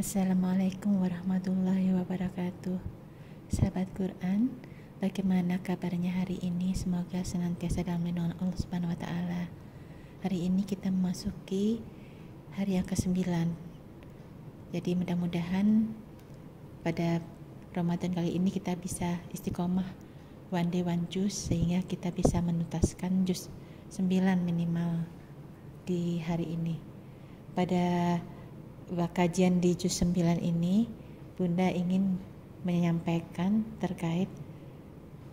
Assalamualaikum warahmatullahi wabarakatuh. Sahabat Quran, bagaimana kabarnya hari ini? Semoga senantiasa dalam lindungan Allah Subhanahu wa taala. Hari ini kita memasuki hari yang ke-9. Jadi mudah-mudahan pada Ramadan kali ini kita bisa istiqomah one day one juz, sehingga kita bisa menuntaskan juz 9 minimal di hari ini. Pada kajian di juz 9 ini, Bunda ingin menyampaikan terkait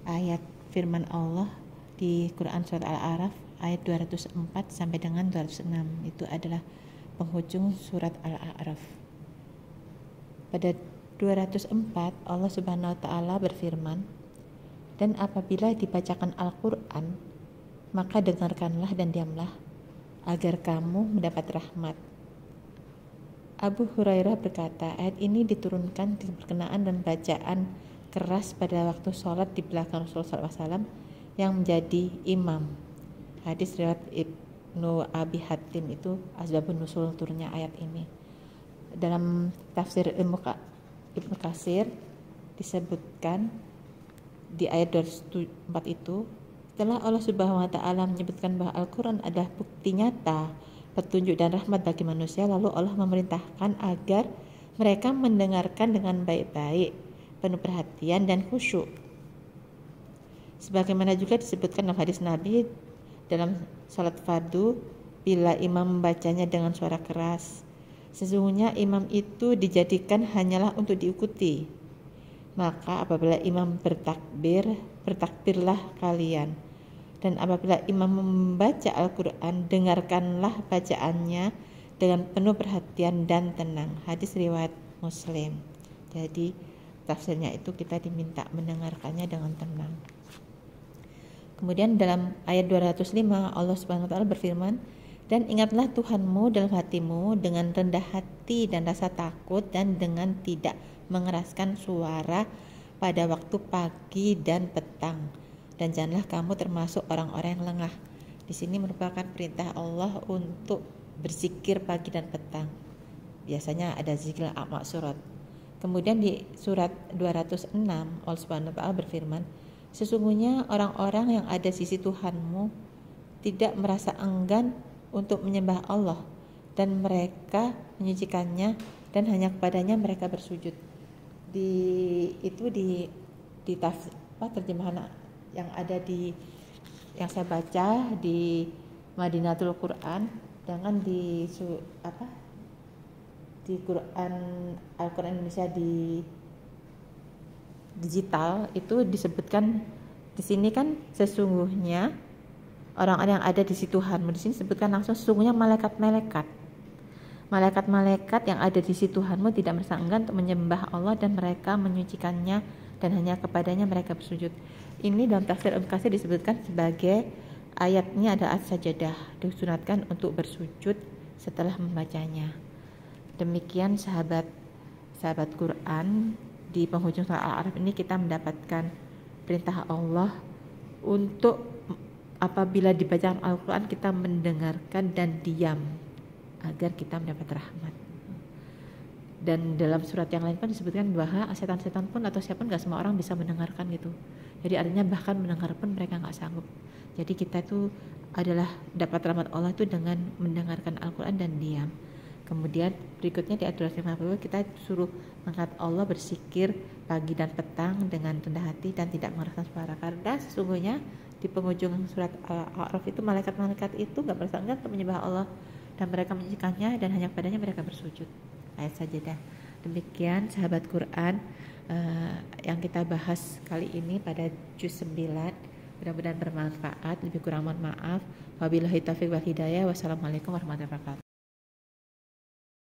ayat firman Allah di Quran surat Al-A'raf ayat 204 sampai dengan 206. Itu adalah penghujung surat Al-A'raf. Pada 204 Allah Subhanahu wa taala berfirman, "Dan apabila dibacakan Al-Qur'an, maka dengarkanlah dan diamlah agar kamu mendapat rahmat." Abu Hurairah berkata, ayat ini diturunkan berkenaan dan bacaan keras pada waktu sholat di belakang Rasulullah SAW yang menjadi imam. Hadis riwayat Ibnu Abi Hatim, itu asbabun nuzul turunnya ayat ini. Dalam tafsir Ibnu Katsir disebutkan di ayat 204 itu, setelah Allah Subhanahu wa taala menyebutkan bahwa Al-Qur'an adalah bukti nyata petunjuk dan rahmat bagi manusia, lalu Allah memerintahkan agar mereka mendengarkan dengan baik-baik, penuh perhatian dan khusyuk. Sebagaimana juga disebutkan dalam hadis Nabi dalam salat fardu, bila imam membacanya dengan suara keras, sesungguhnya imam itu dijadikan hanyalah untuk diikuti. Maka apabila imam bertakbir, bertakbirlah kalian. Dan apabila imam membaca Al-Quran, dengarkanlah bacaannya dengan penuh perhatian dan tenang. Hadis riwayat Muslim. Jadi tafsirnya itu kita diminta mendengarkannya dengan tenang. Kemudian dalam ayat 205 Allah Subhanahu wa taala berfirman, "Dan ingatlah Tuhanmu dalam hatimu dengan rendah hati dan rasa takut, dan dengan tidak mengeraskan suara pada waktu pagi dan petang. Dan janganlah kamu termasuk orang-orang yang lengah." Di sini merupakan perintah Allah untuk berzikir pagi dan petang. Biasanya ada zikir maksurat. Kemudian di surat 206 Allah Subhanahu wa taala berfirman, "Sesungguhnya orang-orang yang ada di sisi Tuhanmu tidak merasa enggan untuk menyembah Allah, dan mereka menyucikannya, dan hanya kepadanya mereka bersujud." Di terjemahan yang ada yang saya baca di Madinatul Quran, dengan di Quran Al-Quran Indonesia di digital itu disebutkan di sini kan, sesungguhnya orang-orang yang ada di situ Tuhanmu. Di sini disebutkan langsung, sesungguhnya malaikat-malaikat yang ada di situ Tuhanmu tidak merasa enggan untuk menyembah Allah, dan mereka menyucikannya, dan hanya kepadanya mereka bersujud. Ini dalam tafsir Ibnu Katsir disebutkan sebagai ayatnya ada as-sajadah, disunatkan untuk bersujud setelah membacanya. Demikian sahabat Quran, di penghujung surah Al-A'raf ini kita mendapatkan perintah Allah untuk apabila dibacakan Al-Quran kita mendengarkan dan diam agar kita mendapat rahmat. Dan dalam surat yang lain pun disebutkan bahwa setan-setan pun atau siapapun, gak semua orang bisa mendengarkan gitu. Jadi artinya bahkan mendengar pun mereka gak sanggup. Jadi kita itu adalah dapat rahmat Allah itu dengan mendengarkan Al-Quran dan diam. Kemudian berikutnya di ayat 250 kita suruh mengangkat Allah berzikir pagi dan petang dengan rendah hati dan tidak mengeraskan suara, karena sesungguhnya di penghujung surat Al-A'raf itu malaikat-malaikat itu gak merasa enggan untuk menyembah Allah, dan mereka menyucikannya, dan hanya padanya mereka bersujud. Ayat sajadah. Demikian sahabat Quran yang kita bahas kali ini pada juz 9. Mudah-mudahan bermanfaat. Lebih kurang mohon maaf. Wabillahi taufiq wal hidayah. Wassalamualaikum warahmatullahi wabarakatuh.